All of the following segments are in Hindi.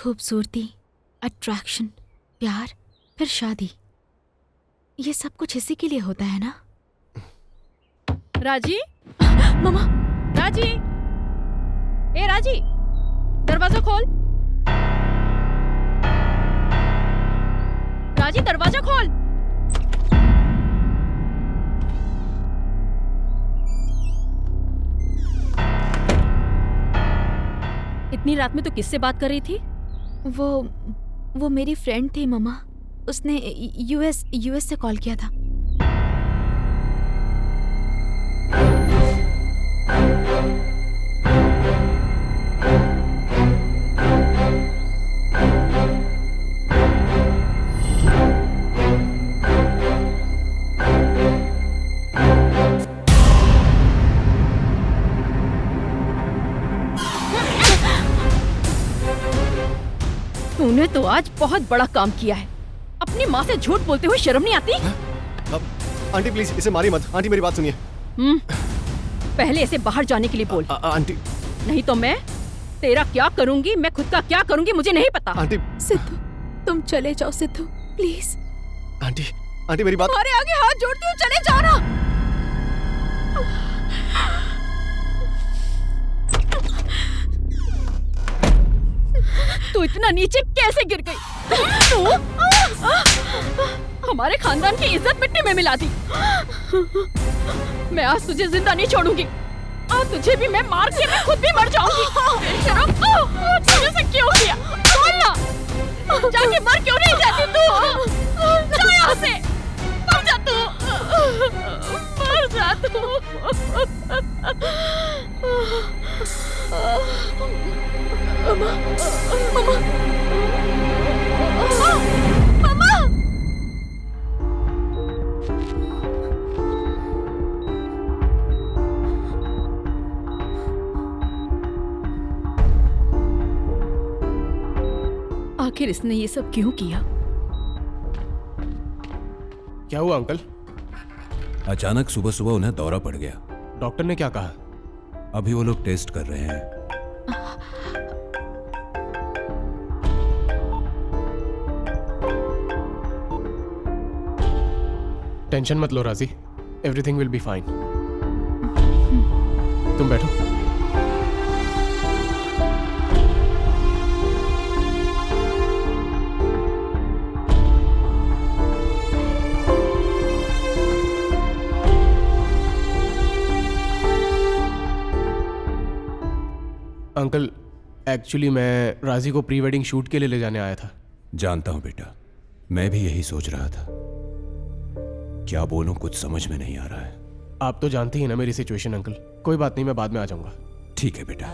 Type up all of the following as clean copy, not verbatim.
खूबसूरती, अट्रैक्शन, प्यार, फिर शादी, ये सब कुछ इसी के लिए होता है ना? राजी, मम्मा, राजी, ए राजी, दरवाजा खोल। राजी, दरवाजा खोल। इतनी रात में तो किससे बात कर रही थी? वो मेरी फ्रेंड थी मम्मा। उसने यूएस से कॉल किया था। तूने तो आज बहुत बड़ा काम किया है। अपनी माँ से झूठ बोलते हुए शर्म नहीं आती? आंटी प्लीज इसे मारिए मत। आंटी मेरी बात सुनिए। पहले इसे बाहर जाने के लिए बोल। आंटी, नहीं तो मैं तेरा क्या करूंगी, मैं खुद का क्या करूंगी मुझे नहीं पता। आंटी, सिद्धू, तुम चले जाओ सिद्धू, प्लीज। आंटी मेरी बात। तुम्हारे आगे हाथ जोड़ती हूँ, चले जाओ ना। तू इतना नीचे कैसे गिर गई? हमारे खानदान की इज्जत मिट्टी में मिला दी। मैं आज तुझे जिंदा नहीं छोड़ूंगी। आज तुझे भी मैं मार के मैं खुद भी मर जाऊंगी। बेशरम, तूने ऐसा क्यों किया? बोल ना, जाके मर क्यों नहीं जाती तू? जा यहाँ से, मर जा तू, मर जा तू। मम्मा, मम्मा, मम्मा! आखिर इसने ये सब क्यों किया? क्या हुआ अंकल? अचानक सुबह सुबह उन्हें दौरा पड़ गया। डॉक्टर ने क्या कहा? अभी वो लोग टेस्ट कर रहे हैं। टेंशन मत लो राजी, एवरीथिंग विल बी फाइन। तुम बैठो। अंकल, एक्चुअली मैं राजी को प्री वेडिंग शूट के लिए ले जाने आया था। जानता हूं बेटा, मैं भी यही सोच रहा था। क्या बोलूं, कुछ समझ में नहीं आ रहा है। आप तो जानते ही ना मेरी सिचुएशन अंकल। कोई बात नहीं, मैं बाद में आ जाऊंगा। ठीक है बेटा।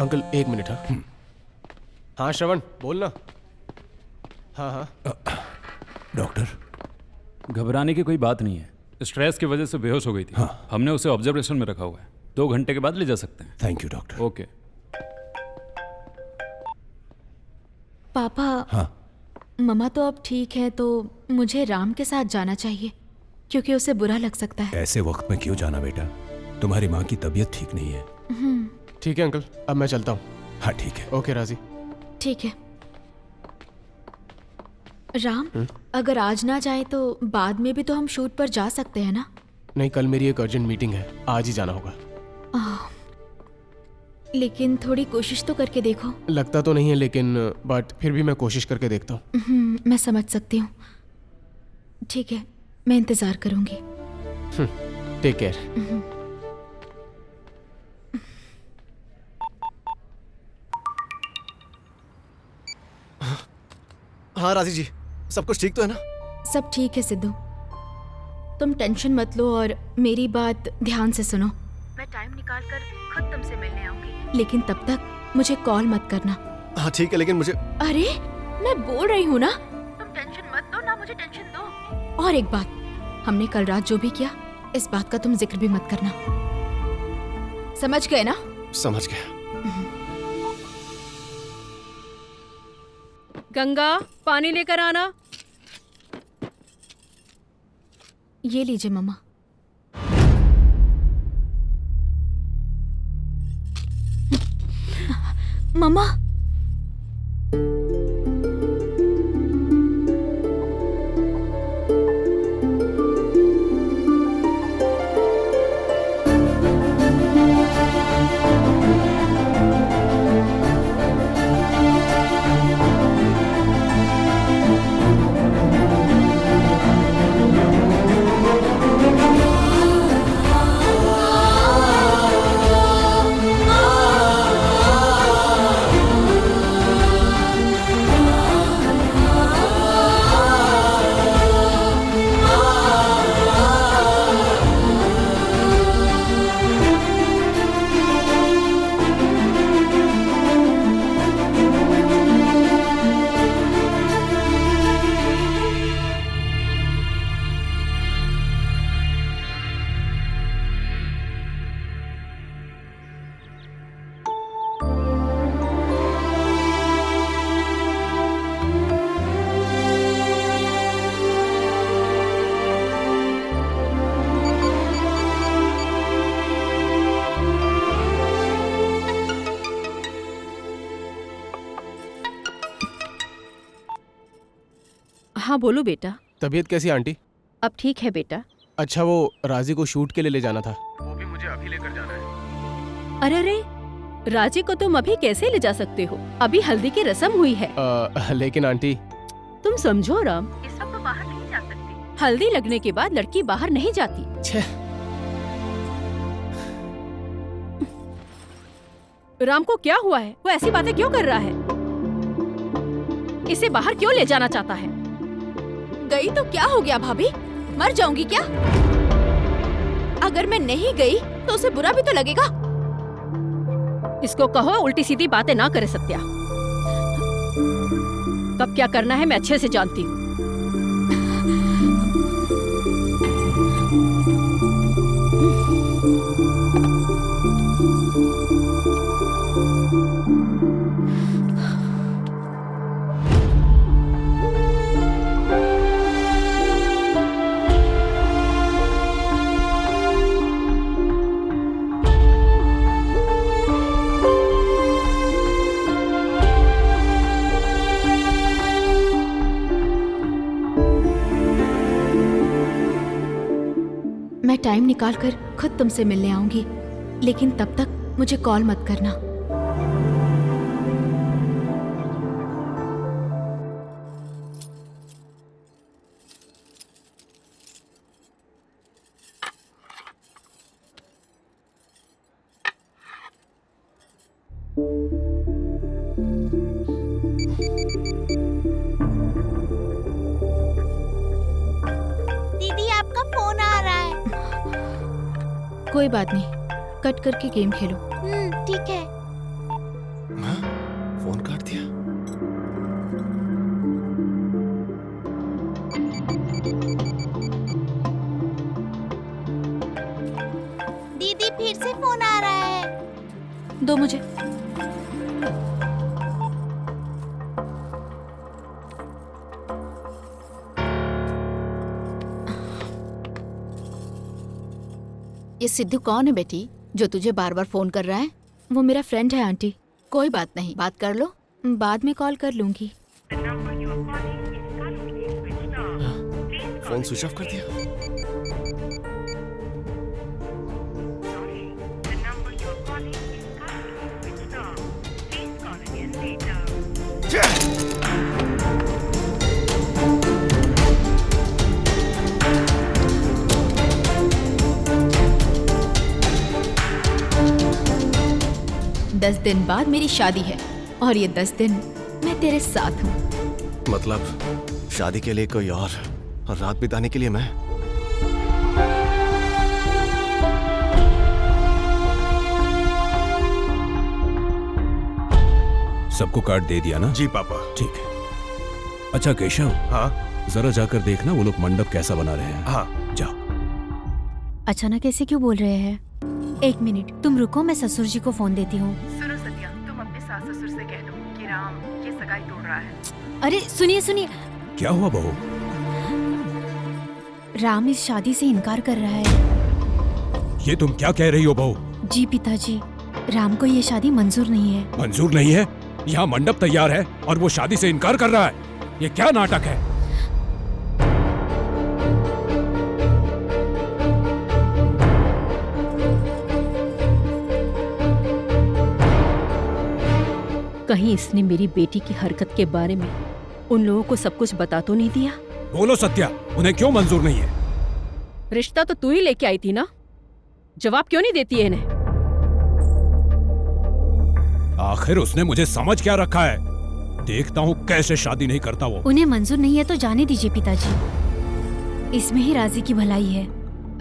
अंकल एक मिनट। हाँ हाँ श्रवण बोलना। हाँ हाँ डॉक्टर, घबराने की कोई बात नहीं है। स्ट्रेस की वजह से बेहोश हो गई थी। हाँ। हमने उसे ऑब्जर्वेशन में रखा हुआ है। 2 घंटे के बाद ले जा सकते हैं। Thank you doctor. ओके। पापा। हाँ। मम्मा तो अब ठीक है, तो मुझे राम के साथ जाना चाहिए क्योंकि उसे बुरा लग सकता है। ऐसे वक्त में क्यों जाना बेटा, तुम्हारी माँ की तबीयत ठीक नहीं है। ठीक है अंकल, अब मैं चलता हूँ। हाँ ठीक है। ओके राजी। ठीक है। राम, अगर आज ना जाए तो बाद में भी तो हम शूट पर जा सकते हैं ना? नहीं, कल मेरी एक अर्जेंट मीटिंग है, आज ही जाना होगा। लेकिन थोड़ी कोशिश तो करके देखो। लगता तो नहीं है लेकिन बट फिर भी मैं कोशिश करके देखता हूँ। मैं समझ सकती हूँ। ठीक है, मैं इंतजार करूंगी। Take care. हाँ राजी जी, सब कुछ ठीक तो है ना? सब ठीक है सिद्धू, तुम टेंशन मत लो और मेरी बात ध्यान से सुनो। मैं टाइम निकाल कर खुद तुमसे मिलने आऊंगी, लेकिन तब तक मुझे कॉल मत करना। हाँ ठीक है, लेकिन मुझे। अरे मैं बोल रही हूँ ना, तुम टेंशन मत दो ना, मुझे टेंशन दो। और एक बात, हमने कल रात जो भी किया इस बात का तुम जिक्र भी मत करना, समझ गए ना? समझ गया। गंगा, पानी लेकर आना। ये लीजिए मम्मा। मम्मा। हाँ बोलो बेटा। तबीयत कैसी है आंटी? अब ठीक है बेटा। अच्छा, वो राजी को शूट के लिए ले जाना था। वो भी मुझे अभी लेकर जाना है। अरे अरे, राजी को तुम अभी कैसे ले जा सकते हो? अभी हल्दी की रस्म हुई है। लेकिन आंटी। तुम समझो राम, इस वक्त तो बाहर नहीं जा सकती। हल्दी लगने के बाद लड़की बाहर नहीं जाती। छे। राम को क्या हुआ है? वो ऐसी बातें क्यों कर रहा है? इसे बाहर क्यों ले जाना चाहता है? गई तो क्या हो गया भाभी? मर जाऊंगी क्या? अगर मैं नहीं गई तो उसे बुरा भी तो लगेगा। इसको कहो उल्टी सीधी बातें ना करे सत्या। कब क्या करना है मैं अच्छे से जानती हूँ। मैं टाइम निकाल कर खुद तुमसे मिलने आऊंगी, लेकिन तब तक मुझे कॉल मत करना। दीदी आपका फोन आ रहा है। कोई बात नहीं, कट करके गेम खेलो। ठीक है। हाँ? फोन काट दिया। दीदी फिर से फोन आ रहा है। दो मुझे। ये सिद्धू कौन है बेटी जो तुझे बार बार फोन कर रहा है? वो मेरा फ्रेंड है आंटी। कोई बात नहीं, बात कर लो। बाद में कॉल कर लूंगी। फोन स्विच ऑफ कर दिया। दस दिन बाद मेरी शादी है और ये 10 दिन मैं तेरे साथ हूँ। मतलब शादी के लिए कोई और रात बिताने के लिए मैं? सबको कार्ड दे दिया ना? जी पापा। ठीक है। अच्छा केशव। हाँ? जरा जाकर देखना वो लोग मंडप कैसा बना रहे हैं। हाँ। जाओ। अचानक ऐसे क्यों बोल रहे हैं? एक मिनट तुम रुको, मैं ससुर जी को फोन देती हूँ। सुनो सत्या, तुम अपने सास ससुर से कह दो कि राम ये सगाई तोड़ रहा है। अरे सुनिए सुनिए, क्या हुआ बहू? राम इस शादी से इनकार कर रहा है। ये तुम क्या कह रही हो बहू? जी पिताजी, राम को ये शादी मंजूर नहीं है। मंजूर नहीं है? यहाँ मंडप तैयार है और वो शादी से इनकार कर रहा है। ये क्या नाटक है? कहीं इसने मेरी बेटी की हरकत के बारे में उन लोगों को सब कुछ बता तो नहीं दिया? बोलो सत्या, उन्हें क्यों मंजूर नहीं है? रिश्ता तो तू ही लेके आई थी ना, जवाब क्यों नहीं देती है इन्हें? आखिर उसने मुझे समझ क्या रखा है? देखता हूँ कैसे शादी नहीं करता वो। उन्हें मंजूर नहीं है तो जाने दीजिए पिताजी, इसमें ही राजी की भलाई है।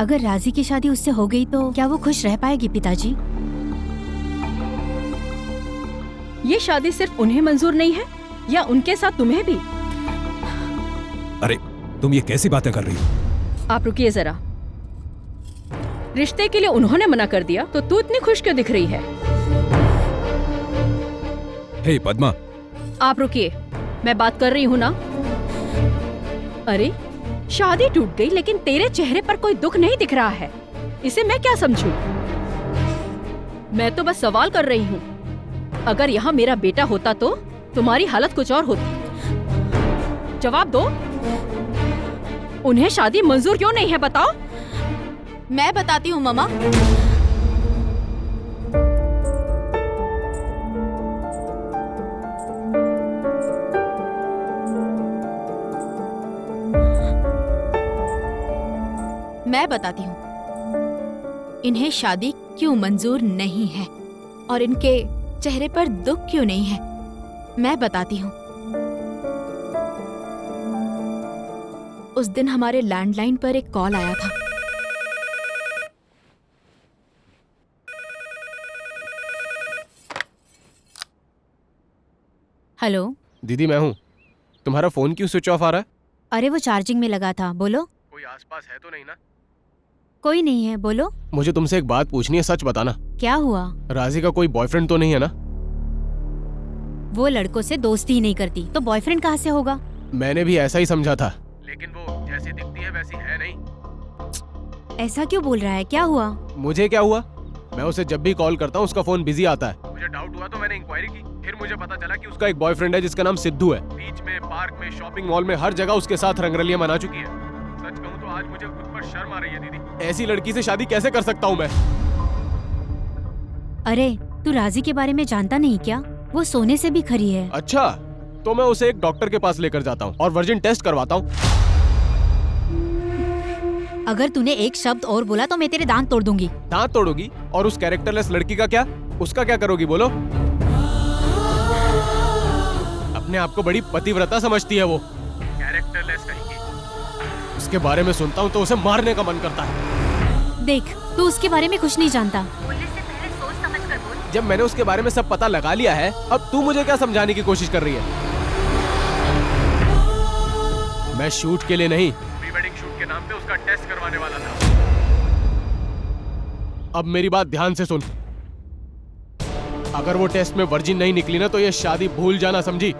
अगर राजी की शादी उससे हो गई तो क्या वो खुश रह पाएगी पिताजी? ये शादी सिर्फ उन्हें मंजूर नहीं है या उनके साथ तुम्हें भी? अरे तुम ये कैसी बातें कर रही हो? आप रुकिए जरा। रिश्ते के लिए उन्होंने मना कर दिया तो तू इतनी खुश क्यों दिख रही है? हे पद्मा। आप रुकिए, मैं बात कर रही हूँ ना। अरे शादी टूट गई लेकिन तेरे चेहरे पर कोई दुख नहीं दिख रहा है, इसे मैं क्या समझूं? मैं तो बस सवाल कर रही हूँ। अगर यहाँ मेरा बेटा होता तो तुम्हारी हालत कुछ और होती। जवाब दो, उन्हें शादी मंजूर क्यों नहीं है बताओ? मैं बताती हूँ मम्मा। मैं बताती हूँ इन्हें शादी क्यों मंजूर नहीं है और इनके चेहरे पर दुख क्यों नहीं है। मैं बताती हूँ। उस दिन हमारे लैंडलाइन पर एक कॉल आया था। हेलो दीदी मैं हूँ। तुम्हारा फोन क्यों स्विच ऑफ आ रहा है? अरे वो चार्जिंग में लगा था। बोलो। कोई आसपास है तो नहीं ना? कोई नहीं है, बोलो। मुझे तुमसे एक बात पूछनी है, सच बताना। क्या हुआ? राजी का कोई बॉयफ्रेंड तो नहीं है ना? वो लड़कों से दोस्ती ही नहीं करती तो बॉयफ्रेंड कहाँ से होगा? मैंने भी ऐसा ही समझा था, लेकिन वो जैसी दिखती है वैसी है नहीं। ऐसा क्यों बोल रहा है? क्या हुआ? मुझे क्या हुआ? मैं उसे जब भी कॉल करता हूँ उसका फोन बिजी आता है। मुझे डाउट हुआ तो मैंने इंक्वायरी की, फिर मुझे पता चला कि उसका एक बॉयफ्रेंड है जिसका नाम सिद्धू है। बीच में, पार्क में, शॉपिंग मॉल में, हर जगह उसके साथ रंगरलियां मना चुकी है। सच कहूँ तो आज मुझे खुद पर शर्म आ रही है दीदी। ऐसी लड़की से शादी कैसे कर सकता हूँ मैं? अरे तू राजी के बारे में जानता नहीं क्या? वो सोने से भी खरी है। अच्छा, तो मैं उसे एक डॉक्टर के पास लेकर जाता हूँ और वर्जिन टेस्ट करवाता हूँ। अगर तूने एक शब्द और बोला तो मैं तेरे दांत तोड़ दूंगी। दांत तोड़ोगी? और उस कैरेक्टरलेस लड़की का क्या? उसका क्या करोगी बोलो? अपने आप को बड़ी पतिव्रता समझती है वो। कैरेक्टरलेस कहेगी। उसके बारे में सुनता हूँ तो उसे मारने का मन करता है। देख, तू उसके बारे में कुछ नहीं जानता। जब मैंने उसके बारे में सब पता लगा लिया है, अब तू मुझे क्या समझाने की कोशिश कर रही है? मैं शूट के लिए नहीं, प्री वेडिंग शूट के नाम पे उसका टेस्ट करवाने वाला था। अब मेरी बात ध्यान से सुन। अगर वो टेस्ट में वर्जिन नहीं निकली ना तो ये शादी भूल जाना, समझी?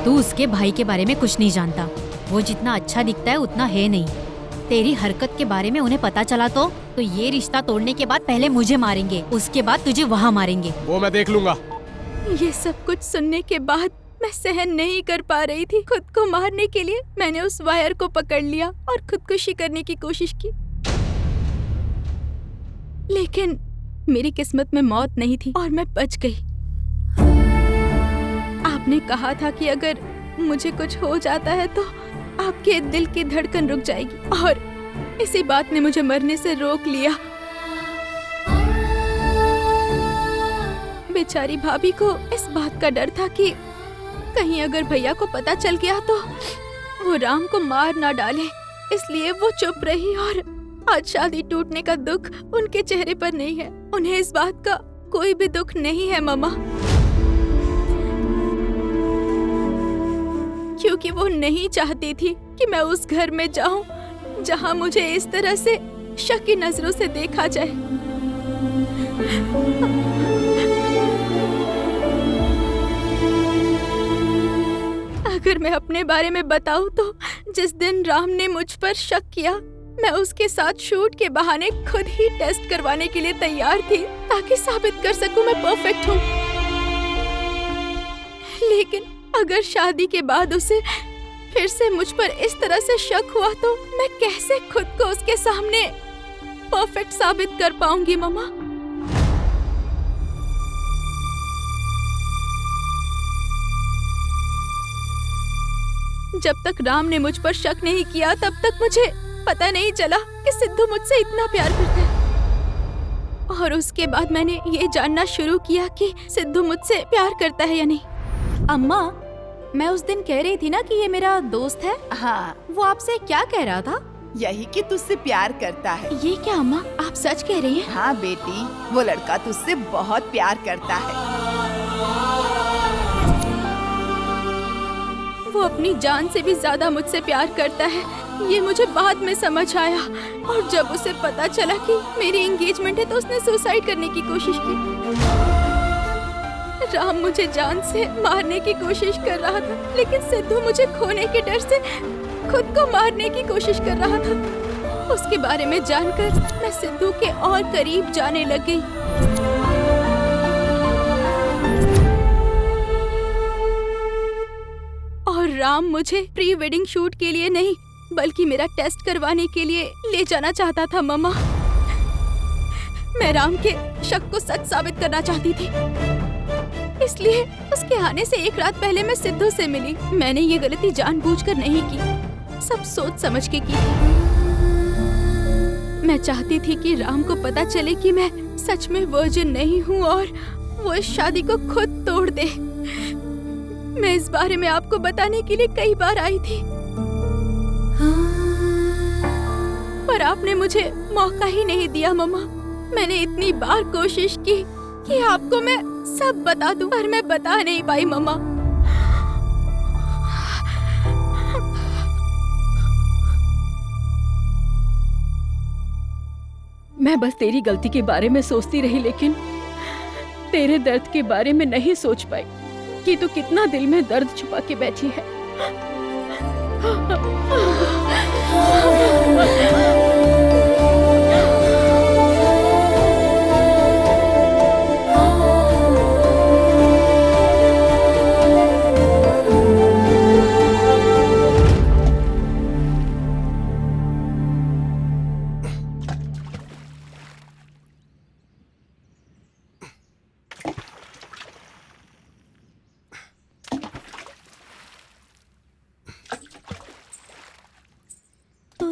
तू उसके भाई के बारे में कुछ नहीं जानता। वो जितना अच्छा दिखता है उतना है नहीं। तेरी हरकत के बारे में उन्हें पता चला तो ये रिश्ता तोड़ने के बाद पहले मुझे मारेंगे, उसके बाद तुझे वहाँ मारेंगे। वो मैं देख लूंगा। ये सब कुछ सुनने के बाद मैं सहन नहीं कर पा रही थी। खुद को मारने के लिए मैंने उस वायर को पकड़ लिया और खुदकुशी करने की कोशिश की, लेकिन मेरी किस्मत में मौत नहीं थी और मैं बच गई। आपने कहा था कि अगर मुझे कुछ हो जाता है तो आपके दिल की धड़कन रुक जाएगी, और इसी बात ने मुझे मरने से रोक लिया। बेचारी भाभी को इस बात का डर था कि कहीं अगर भैया को पता चल गया तो वो राम को मार ना डाले, इसलिए वो चुप रही। और आज शादी टूटने का दुख उनके चेहरे पर नहीं है। उन्हें इस बात का कोई भी दुख नहीं है मम्मा, क्योंकि वो नहीं चाहती थी कि मैं उस घर में जाऊं जहां मुझे इस तरह से शक की नजरों से देखा जाए। अगर मैं अपने बारे में बताऊं तो जिस दिन राम ने मुझ पर शक किया मैं उसके साथ शूट के बहाने खुद ही टेस्ट करवाने के लिए तैयार थी ताकि साबित कर सकूं मैं परफेक्ट हूँ। लेकिन अगर शादी के बाद उसे फिर से मुझ पर इस तरह से शक हुआ तो मैं कैसे खुद को उसके सामने परफेक्ट साबित कर पाऊंगी मम्मा? जब तक राम ने मुझ पर शक नहीं किया तब तक मुझे पता नहीं चला कि सिद्धू मुझसे इतना प्यार करता है। और उसके बाद मैंने ये जानना शुरू किया कि सिद्धू मुझसे प्यार करता है या नहीं। अम्मा, मैं उस दिन कह रही थी ना कि ये मेरा दोस्त है। हाँ, वो आपसे क्या कह रहा था? यही कि तुझसे प्यार करता है। ये क्या अम्मा, आप सच कह रही हैं? हाँ बेटी, वो लड़का तुझसे बहुत प्यार करता है। वो अपनी जान से भी ज्यादा मुझसे प्यार करता है, ये मुझे बाद में समझ आया। और जब उसे पता चला कि मेरी एंगेजमेंट है तो उसने सुसाइड करने की कोशिश की। राम मुझे जान से मारने की कोशिश कर रहा था, लेकिन सिद्धू मुझे खोने के डर से खुद को मारने की कोशिश कर रहा था। उसके बारे में जानकर मैं सिद्धू के और करीब जाने लग गई। और राम मुझे प्री वेडिंग शूट के लिए नहीं बल्कि मेरा टेस्ट करवाने के लिए ले जाना चाहता था मम्मा। मैं राम के शक को सच साबित करना चाहती थी, इसलिए उसके आने से एक रात पहले मैं सिद्धू से मिली। मैंने ये गलती जानबूझकर नहीं की, सब सोच समझ के की। मैं चाहती थी कि राम को पता चले कि मैं सच में वर्जिन नहीं हूँ और वो इस शादी को खुद तोड़ दे। मैं इस बारे में आपको बताने के लिए कई बार आई थी, पर आपने मुझे मौका ही नहीं दिया मम्मा। मैंने इतनी बार कोशिश की कि आपको मैं सब बता दूं, पर मैं बता नहीं पाई मम्मा। मैं बस तेरी गलती के बारे में सोचती रही, लेकिन तेरे दर्द के बारे में नहीं सोच पाई कि तू कितना दिल में दर्द छुपा के बैठी है।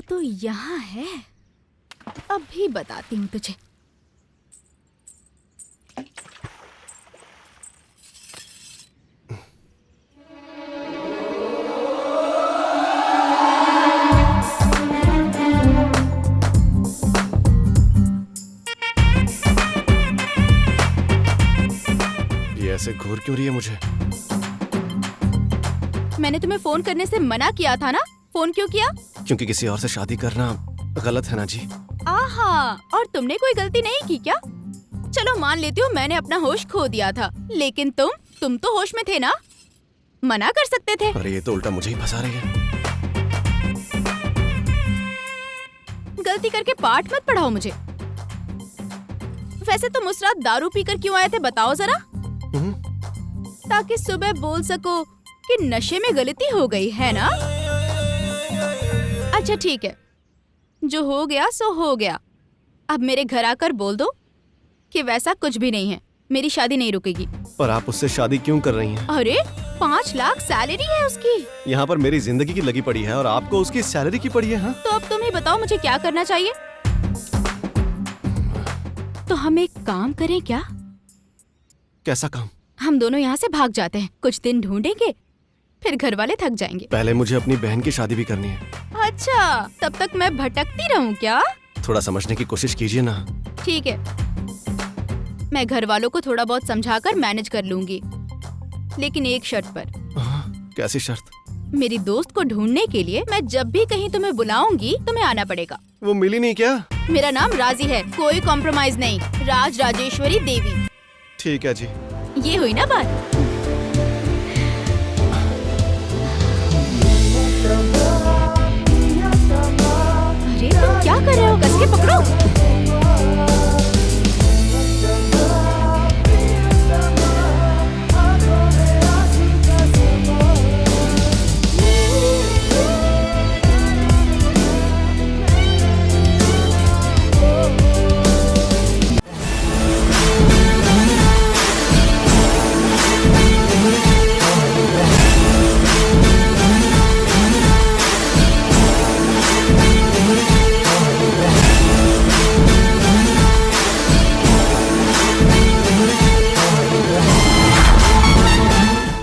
तो यहाँ है, अभी बताती हूँ तुझे। ये ऐसे घूर क्यों रही है मुझे? मैंने तुम्हें फोन करने से मना किया था ना? फोन क्यों किया? क्योंकि किसी और से शादी करना गलत है ना जी। आहा, और तुमने कोई गलती नहीं की क्या? चलो मान लेती हूँ मैंने अपना होश खो दिया था, लेकिन तुम तो होश में थे ना, मना कर सकते थे। अरे ये तो उल्टा मुझे ही फंसा रही है। गलती करके पाठ मत पढ़ाओ मुझे। वैसे तुम उस रात दारू पीकर क्यों आए थे बताओ जरा, ताकि सुबह बोल सको कि नशे में गलती हो गई है ना? अच्छा ठीक है, जो हो गया सो हो गया। अब मेरे घर आकर बोल दो कि वैसा कुछ भी नहीं है, मेरी शादी नहीं रुकेगी। पर आप उससे शादी क्यों कर रही हैं? अरे 5 लाख सैलरी है उसकी। यहाँ पर मेरी जिंदगी की लगी पड़ी है और आपको उसकी सैलरी की पड़ी है। हाँ? तो अब तुम ही बताओ मुझे क्या करना चाहिए? तो हम एक काम करें क्या? कैसा काम? हम दोनों यहाँ से भाग जाते हैं, कुछ दिन ढूंढेंगे, फिर घर वाले थक जाएंगे। पहले मुझे अपनी बहन की शादी भी करनी है। अच्छा, तब तक मैं भटकती रहूं क्या? थोड़ा समझने की कोशिश कीजिए ना। ठीक है, मैं घर वालों को थोड़ा बहुत समझाकर मैनेज कर लूंगी, लेकिन एक शर्त पर। कैसी शर्त? मेरी दोस्त को ढूंढने के लिए मैं जब भी कहीं तुम्हें बुलाऊंगी तुम्हें आना पड़ेगा। वो मिली नहीं क्या? मेरा नाम राजी है, कोई कॉम्प्रोमाइज नहीं। राज राजेश्वरी देवी। ठीक है जी। ये हुई ना बात।